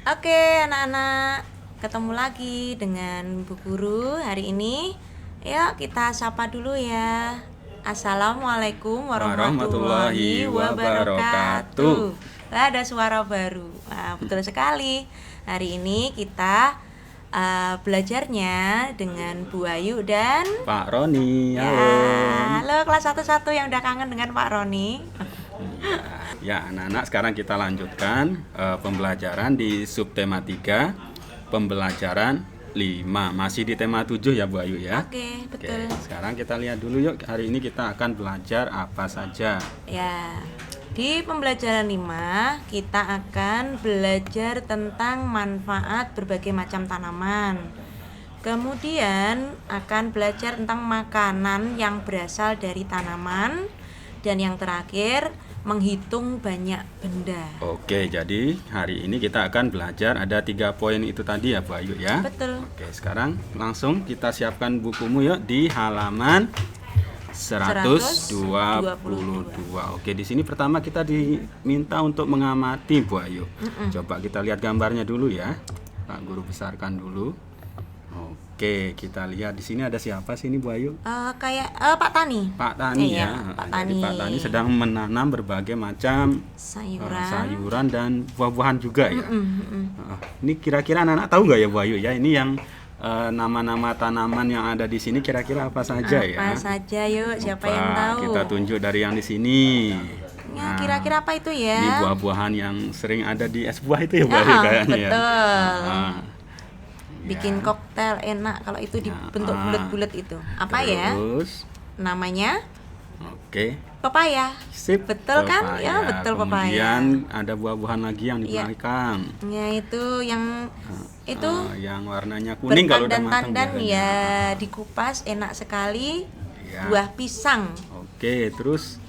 Oke, anak-anak, ketemu lagi dengan Bu Guru hari ini. Yuk kita sapa dulu ya. Assalamualaikum warahmatullahi Warahmatullahi wabarakatuh. wabarakatuh. Wah, ada suara baru. Nah, betul sekali. Hari ini kita belajarnya dengan Bu Ayu dan Pak Roni, ya, halo. halo kelas 11 yang udah kangen dengan Pak Roni. Ya, anak-anak, sekarang kita lanjutkan pembelajaran di subtema 3, pembelajaran 5. Masih di tema 7 ya Bu Ayu ya. Oke, Oke, betul. sekarang kita lihat dulu yuk. Hari ini kita akan belajar apa saja. Ya, di pembelajaran 5 kita akan belajar tentang manfaat berbagai macam tanaman. Kemudian akan belajar tentang makanan yang berasal dari tanaman. Dan yang terakhir, menghitung banyak benda. Oke, jadi hari ini kita akan belajar ada 3 poin itu tadi ya Bu Ayu ya. Betul. Oke, sekarang langsung kita siapkan bukumu yuk di halaman 122. Oke, di sini pertama kita diminta untuk mengamati Bu Ayu. Coba kita lihat gambarnya dulu ya. Pak Guru besarkan dulu. Oke, kita lihat di sini ada siapa sih ini Bu Ayu? Kayak Pak Tani. Pak Tani Iya, ya. Pak Jadi Tani. Pak Tani sedang menanam berbagai macam sayuran dan buah-buahan juga ya. Ini kira-kira anak-anak tahu nggak ya Bu Ayu ya? Ini yang nama-nama tanaman yang ada di sini kira-kira apa saja ya? Apa saja yuk, siapa Coba yang tahu? kita tunjuk dari yang di sini. Ya, kira-kira apa itu ya? Ini buah-buahan yang sering ada di es buah itu ya Bu Ayu kayaknya ya. Betul. Ah, Bikin ya. koktail enak kalau itu dibentuk Ah. bulat-bulat itu. Apa ya? Terus, Namanya oke. pepaya. Sip. Betul kan? Pepaya. Ya, betul, pepaya. Kemudian ada buah-buahan lagi yang di Iya. belakang. Ya, itu yang itu Yang warnanya kuning kalau udah matang bertandan-tandan biasanya. ya, dikupas enak sekali. Ya. Buah pisang. Oke, terus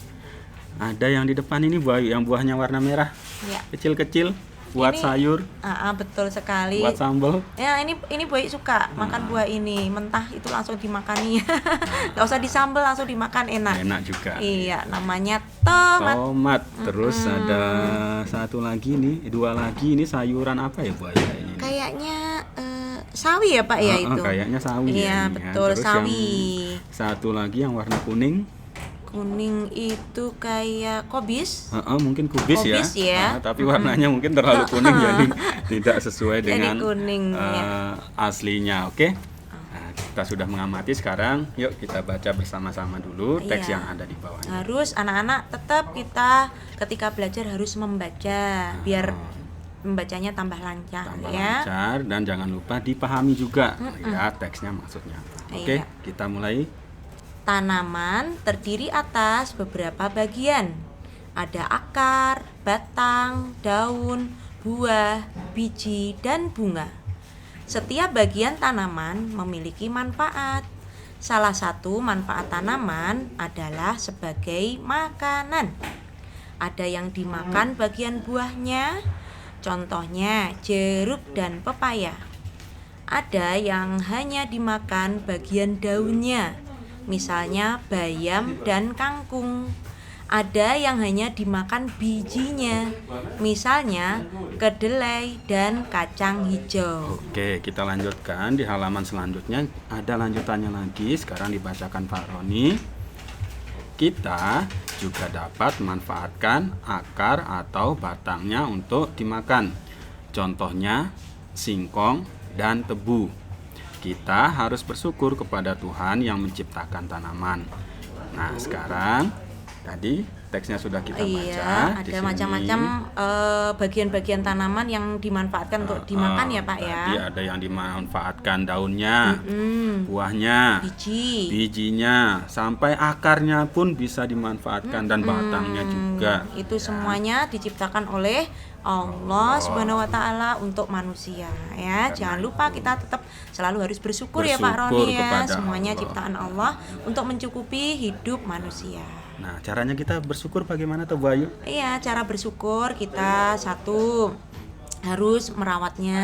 ada yang di depan ini yang buahnya warna merah, Ya. kecil-kecil, buat Ini- sayur, Betul sekali. buat sambal. Ya, ini Boy suka makan buah ini mentah, itu langsung dimakani. Nggak usah disambel, langsung dimakan enak. Enak juga. Iya, namanya tomat. Tomat. Terus ada satu lagi nih, 2 lagi ini sayuran apa ya Bu Ayu ini? Kayaknya sawi ya Pak ya itu. Kayaknya sawi Iya, ya ini ya. betul, Terus sawi. yang satu lagi yang warna kuning, Kuning itu kayak kobis. mungkin kubis ya. Kubis ya. Tapi warnanya mungkin terlalu kuning jadi tidak sesuai Jadi dengan kuning, ya. aslinya. Oke. Nah, kita sudah mengamati sekarang. Yuk kita baca bersama-sama dulu teks Iya. yang ada di bawahnya. Harus anak-anak tetap kita ketika belajar harus membaca biar membacanya tambah lancar Tambah ya. lancar dan jangan lupa dipahami juga ya teksnya maksudnya apa. Oke, Iya. kita mulai. Tanaman terdiri atas beberapa bagian. Ada akar, batang, daun, buah, biji, dan bunga. Setiap bagian tanaman memiliki manfaat. Salah satu manfaat tanaman adalah sebagai makanan. Ada yang dimakan bagian buahnya, contohnya jeruk dan pepaya. Ada yang hanya dimakan bagian daunnya, misalnya bayam dan kangkung. Ada yang hanya dimakan bijinya, misalnya kedelai dan kacang hijau. Oke, kita lanjutkan di halaman selanjutnya. Ada lanjutannya lagi. Sekarang dibacakan Pak Roni. Kita juga dapat memanfaatkan akar atau batangnya untuk dimakan. Contohnya singkong dan tebu. Kita harus bersyukur kepada Tuhan yang menciptakan tanaman. Nah, sekarang tadi teksnya sudah kita baca. Iya, Di ada sini, macam-macam bagian-bagian tanaman yang dimanfaatkan untuk dimakan ya Pak ya. Tadi ada yang dimanfaatkan daunnya, buahnya, Biji. bijinya, sampai akarnya pun bisa dimanfaatkan dan batangnya juga. Itu semuanya diciptakan oleh Allah Subhanahu wa taala untuk manusia ya. Jangan lupa kita tetap selalu harus bersyukur ya Pak Bersyukur Roni ya. kepada Semuanya Allah. ciptaan Allah untuk mencukupi hidup manusia. Nah, caranya kita bersyukur bagaimana tuh Bu Ayu? Iya, cara bersyukur kita satu harus merawatnya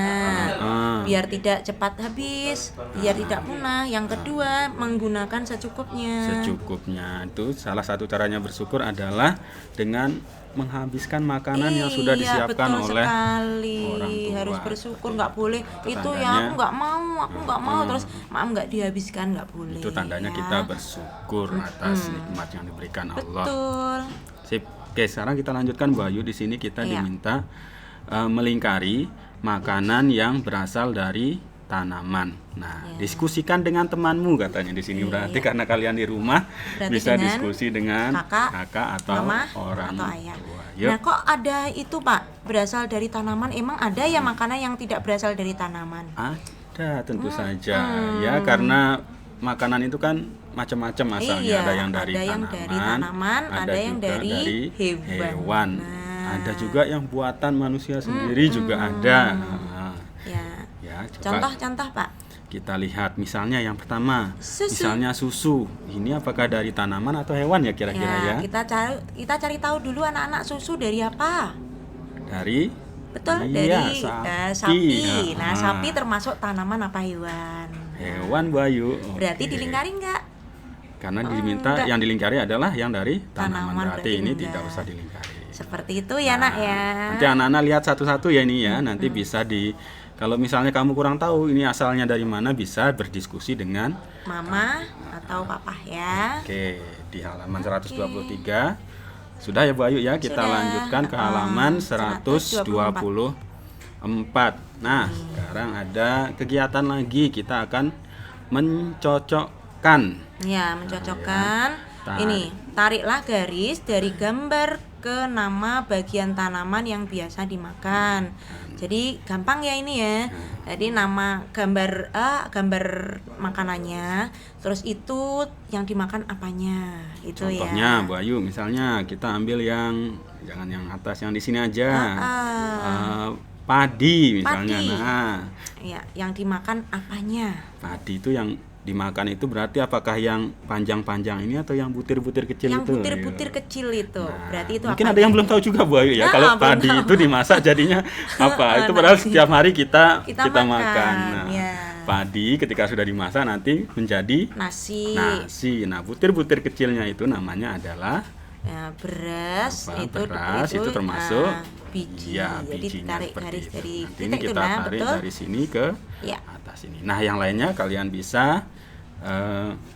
Ah. biar tidak cepat habis, biar tidak punah. Yang kedua, menggunakan secukupnya. Secukupnya. Itu salah satu caranya bersyukur adalah dengan menghabiskan makanan yang sudah Iya, disiapkan betul oleh sekali. orang tua. Harus bersyukur, nggak boleh itu ya tandanya- aku nggak mau terus maaf nggak dihabiskan, nggak boleh. Itu tandanya ya. kita bersyukur atas nikmat yang diberikan Allah. Betul. Sip. Oke, sekarang kita lanjutkan Bu Ayu. Di sini kita Iya. diminta melingkari makanan yang berasal dari tanaman. Nah, Iya. diskusikan dengan temanmu katanya di sini. Berarti karena kalian di rumah Berarti bisa dengan diskusi dengan kakak, atau mama, orang atau ayah. tua. Yuk. Nah, kok ada itu Pak, berasal dari tanaman? Emang ada ya makanan yang tidak berasal dari tanaman? Ada tentu saja ya, karena makanan itu kan macam-macam asalnya. Iya, Ada yang dari ada yang dari tanaman, ada yang juga dari hewan. Nah. Ada juga yang buatan manusia sendiri juga ada. Nah, Ya. ya, coba Contoh-contoh Pak. kita lihat misalnya yang pertama, Susu. misalnya susu. Ini apakah dari tanaman atau hewan ya kira-kira ya? Kita cari tahu dulu anak-anak, susu dari apa? Dari Betul, iya, dari sapi. sapi. Nah, Ah. sapi termasuk tanaman apa hewan? hewan Bu Ayu. Berarti Oke. dilingkari enggak? Karena diminta enggak. yang dilingkari adalah yang dari Tanaman, tanaman. Berarti berarti ini enggak. tidak usah dilingkari. Seperti itu ya, Nak ya. Nanti anak-anak lihat satu-satu ya ini ya. Nanti bisa kalau misalnya kamu kurang tahu ini asalnya dari mana, bisa berdiskusi dengan Mama atau papa ya. Oke, di halaman 123. Sudah ya Bu Ayu ya, kita Sudah. lanjutkan ke halaman 124. Nah, sekarang ada kegiatan lagi, kita akan mencocokkan. Ya, mencocokkan. Tarik. Ini, tariklah garis dari gambar ke nama bagian tanaman yang biasa dimakan. Jadi gampang ya ini ya. Jadi nama gambar gambar makanannya, terus itu yang dimakan apanya. Itu Contohnya ya. Bu Ayu, misalnya kita ambil yang jangan yang atas, yang di sini aja. Padi misalnya. Padi. Nah, Ya, yang dimakan apanya? padi itu yang dimakan itu berarti apakah yang panjang-panjang ini atau yang butir-butir kecil Yang itu? butir-butir kecil itu. Nah, Berarti itu mungkin apa? ada yang belum tahu juga Bu Ayu ya, Nah, kalau belum padi tahu. itu dimasak jadinya apa? Itu padahal setiap hari kita makan. Nah, ya. padi ketika sudah dimasak nanti menjadi Nasi. nasi. Nah, butir-butir kecilnya itu namanya adalah Ya, beras beras itu termasuk biji. iya, Jadi bijinya ditarik seperti garis itu. dari Nanti ini titik itu kita nah, tarik betul. dari sini ke Ya. atas ini. Nah, yang lainnya kalian bisa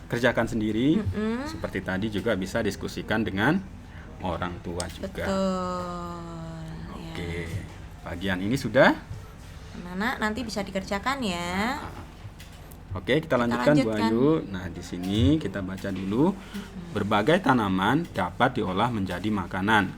kerjakan sendiri. Seperti tadi juga bisa diskusikan dengan orang tua juga. Betul. Oke. Ya. Bagian ini sudah. Anak nanti bisa dikerjakan ya. Oke, kita lanjutkan Bu lanjutkan. Ayu. Nah, di sini kita baca dulu. Berbagai tanaman dapat diolah menjadi makanan.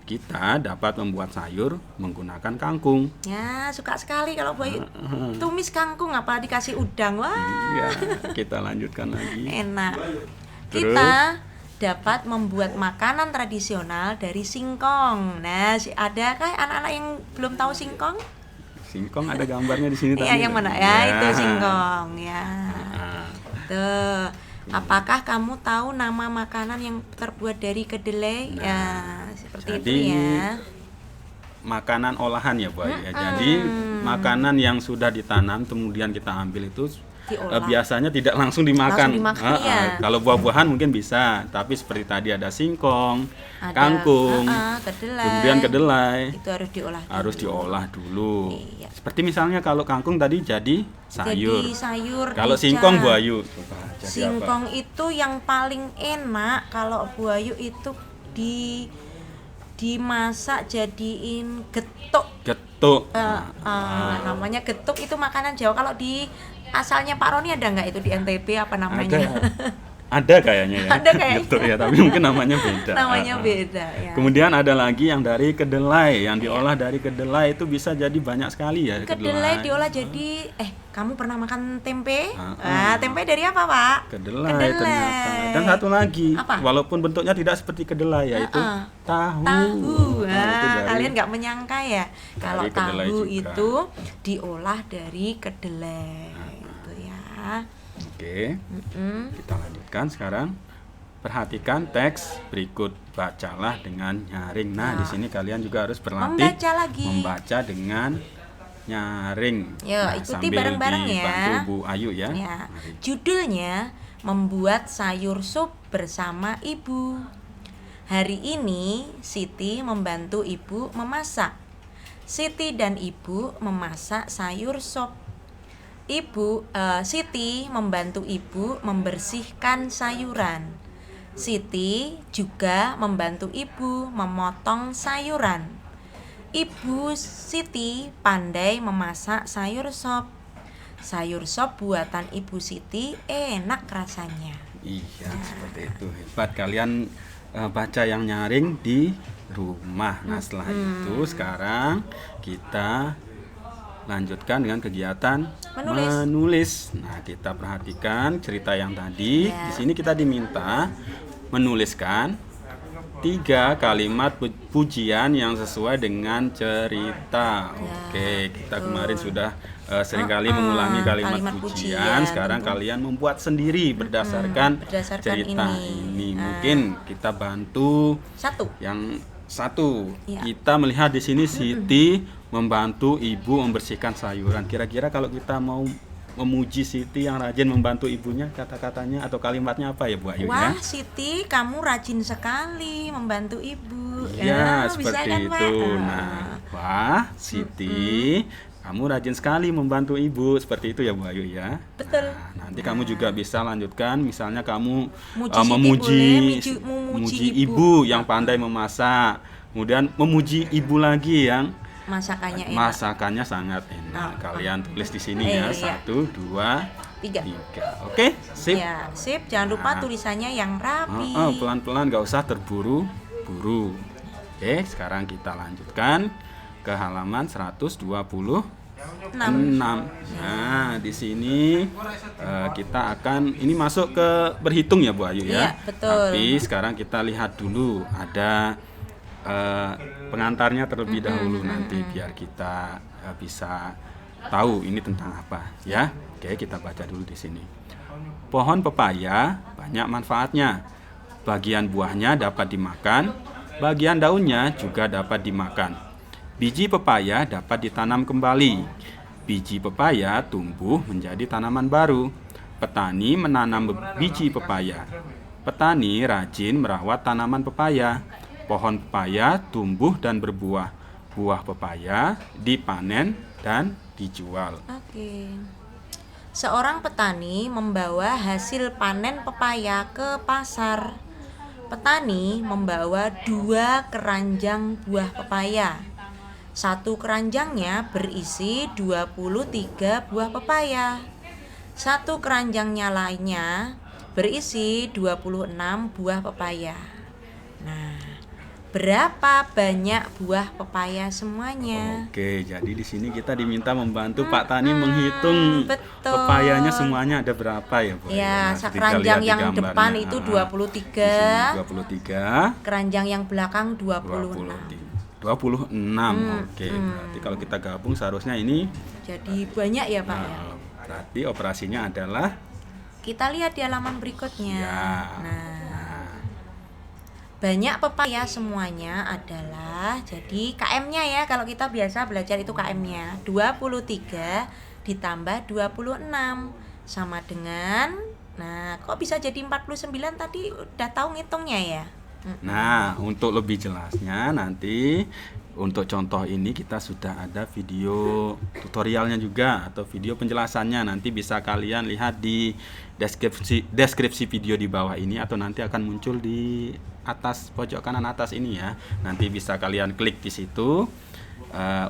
Kita dapat membuat sayur menggunakan kangkung. Ya, suka sekali kalau buat tumis kangkung apa dikasih udang. Wah, Iya, kita lanjutkan lagi. enak. Terus? Kita dapat membuat makanan tradisional dari singkong. Nah, adakah anak-anak yang belum tahu singkong? Singkong ada gambarnya di sini tadi. Iya, yang mana ya? Itu singkong ya. Nah, Tuh. Apakah kamu tahu nama makanan yang terbuat dari kedelai? Ya, seperti jadi, itu ya. makanan olahan ya Bu Ayu ya. Jadi makanan yang sudah ditanam kemudian kita ambil itu Diolah. biasanya tidak langsung dimakan. Langsung dimakan, iya. Kalau buah-buahan mungkin bisa, tapi seperti tadi ada singkong, Ada, kangkung, kedelai. kemudian kedelai Itu harus diolah. harus dulu. diolah dulu. Iya. Seperti misalnya kalau kangkung tadi jadi sayur. Jadi sayur. Kalau rica. singkong Bu Ayu, coba jadi Singkong apa? itu yang paling enak kalau buayu itu dimasak jadiin getuk. Getuk. Namanya getuk itu makanan Jawa. Kalau di asalnya Pak Roni ada nggak itu di NTB apa namanya? Ada kayaknya ya. Ada kayaknya. Getuk ya, tapi mungkin namanya beda. Namanya beda ya. Kemudian ada lagi yang dari kedelai, yang diolah dari kedelai itu bisa jadi banyak sekali ya Kedelai diolah jadi kamu pernah makan tempe? Ah. Tempe dari apa, Pak? Kedelai ternyata. Dan satu lagi, Apa? walaupun bentuknya tidak seperti kedelai yaitu tahu. Tahu. Nah, itu dari- Kalian nggak menyangka ya kalau kedelai tahu juga. itu diolah dari kedelai. Itu ya. Oke, kita lanjutkan sekarang. perhatikan teks berikut, bacalah dengan nyaring. Nah, di sini kalian juga harus berlatih Membaca lagi. membaca dengan nyaring. Yuk, Nah, ikuti sambil bareng-bareng ya. dibantu Bu Ayu ya. Ya, Mari. judulnya membuat sayur sup bersama ibu. Hari ini Siti membantu ibu memasak. Siti dan ibu memasak sayur sop. Siti membantu ibu membersihkan sayuran. Siti juga membantu ibu memotong sayuran. Ibu Siti pandai memasak sayur sop. Sayur sop buatan Ibu Siti enak rasanya. Iya, seperti itu. Hebat kalian baca yang nyaring di rumah. Nah, setelah itu sekarang kita lanjutkan dengan kegiatan menulis. Nah, kita perhatikan cerita yang tadi. Ya. Di sini kita diminta menuliskan 3 kalimat pujian yang sesuai dengan cerita. Oke, kita kemarin sudah seringkali mengulangi kalimat pujian. Sekarang kalian membuat sendiri berdasarkan cerita ini. Mungkin kita bantu yang satu. Ya. Kita melihat di sini Siti membantu ibu membersihkan sayuran. Kira-kira kalau kita mau memuji Siti yang rajin membantu ibunya, kata-katanya atau kalimatnya apa ya Bu Ayu? Wah, ya? Siti, kamu rajin sekali membantu ibu. Ya, bisa seperti kan, itu. Pak? Nah, wah, Siti, kamu rajin sekali membantu ibu. Seperti itu ya Bu Ayu ya. Betul. Nah, nanti kamu juga bisa lanjutkan, misalnya kamu Muji Siti boleh, memuji ibu yang pandai memasak. Kemudian memuji ibu lagi yang masakannya sangat enak. Kalian tulis di sini ya. 1, 2, 3. Oke, sip. Ya, sip. Jangan lupa tulisannya yang rapi. Pelan-pelan, gak usah terburu-buru. Oke, sekarang kita lanjutkan ke halaman 126. Nah, di sini kita akan ini masuk ke berhitung ya Bu Ayu ya. Iya, betul. Tapi sekarang kita lihat dulu ada pengantarnya terlebih dahulu nanti biar kita bisa tahu ini tentang apa ya. Oke, kita baca dulu di sini. Pohon pepaya banyak manfaatnya. Bagian buahnya dapat dimakan, bagian daunnya juga dapat dimakan. Biji pepaya dapat ditanam kembali. Biji pepaya tumbuh menjadi tanaman baru. Petani menanam biji pepaya. Petani rajin merawat tanaman pepaya. Pohon pepaya tumbuh dan berbuah. Buah pepaya dipanen dan dijual. Oke. Seorang petani membawa hasil panen pepaya ke pasar. Petani membawa 2 keranjang buah pepaya. 1 keranjangnya berisi 23 buah pepaya. 1 keranjangnya lainnya berisi 26 buah pepaya. Nah, berapa banyak buah pepaya semuanya? Oke, jadi di sini kita diminta membantu Pak Tani menghitung betul. Pepayanya semuanya ada berapa ya Bu? Ya, Nah, sekeranjang yang gambarnya. depan itu 23. Di sini 23. Keranjang yang belakang 26. 26. Oke, berarti kalau kita gabung seharusnya ini Jadi banyak ya Pak ya. Berarti operasinya adalah Kita lihat di halaman berikutnya. ya. Nah, banyak pepaya semuanya adalah, jadi KM-nya ya, kalau kita biasa belajar itu KM-nya 23 ditambah 26 sama dengan, nah kok bisa jadi 49 tadi udah tahu ngitungnya ya. Nah, untuk lebih jelasnya nanti untuk contoh ini kita sudah ada video tutorialnya juga atau video penjelasannya, nanti bisa kalian lihat di deskripsi video di bawah ini atau nanti akan muncul di atas pojok kanan atas ini ya. Nanti bisa kalian klik di situ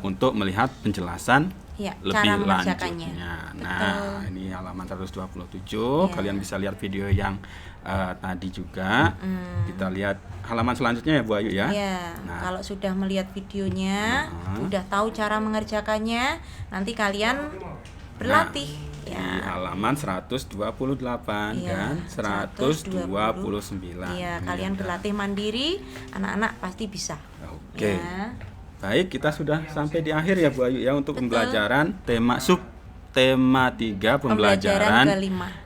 untuk melihat penjelasan Ya, lebih lanjutnya. Nah, ini halaman 127. Kalian bisa lihat video yang tadi juga. Kita lihat halaman selanjutnya ya Bu Ayu ya. Ya, kalau sudah melihat videonya, udah tahu cara mengerjakannya, nanti kalian berlatih di halaman 128 dan 129. Iya, kalian berlatih mandiri, anak-anak pasti bisa. Oke. Ya. Baik, kita sudah sampai di akhir ya Bu Ayu ya untuk pembelajaran tema sup tema 3 pembelajaran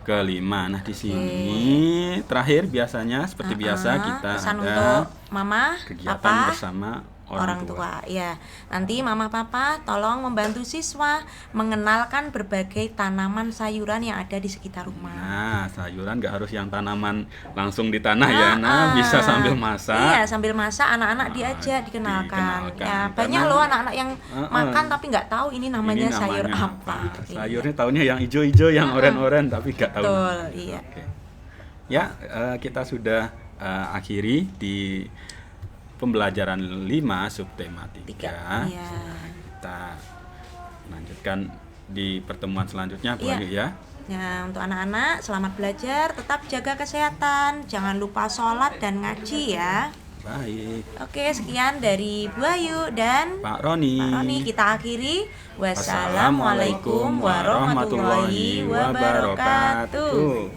kelima. Nah, di sini terakhir biasanya seperti biasa kita pesan ada untuk mama, kegiatan papa, bersama orang tua. Ya, nanti mama papa tolong membantu siswa mengenalkan berbagai tanaman sayuran yang ada di sekitar rumah. Nah, sayuran nggak harus yang tanaman langsung di tanah ya. Nah, bisa sambil masak. Iya, sambil masak anak-anak diajak dikenalkan. Ya, banyak loh anak-anak yang makan tapi nggak tahu ini namanya sayur apa. Sayurnya taunya yang hijau-hijau, yang oren-oren, tapi nggak tahu. Betul, iya. Oke. Ya, kita sudah akhiri di pembelajaran 5 subtema 3. Iya. Kita lanjutkan di pertemuan selanjutnya, Bu Ayu ya. Ya, untuk anak-anak selamat belajar, tetap jaga kesehatan, jangan lupa sholat dan ngaji ya. Baik. Oke, sekian dari Bu Ayu dan Pak Roni. Kita akhiri. Wassalamualaikum warahmatullahi wabarakatuh.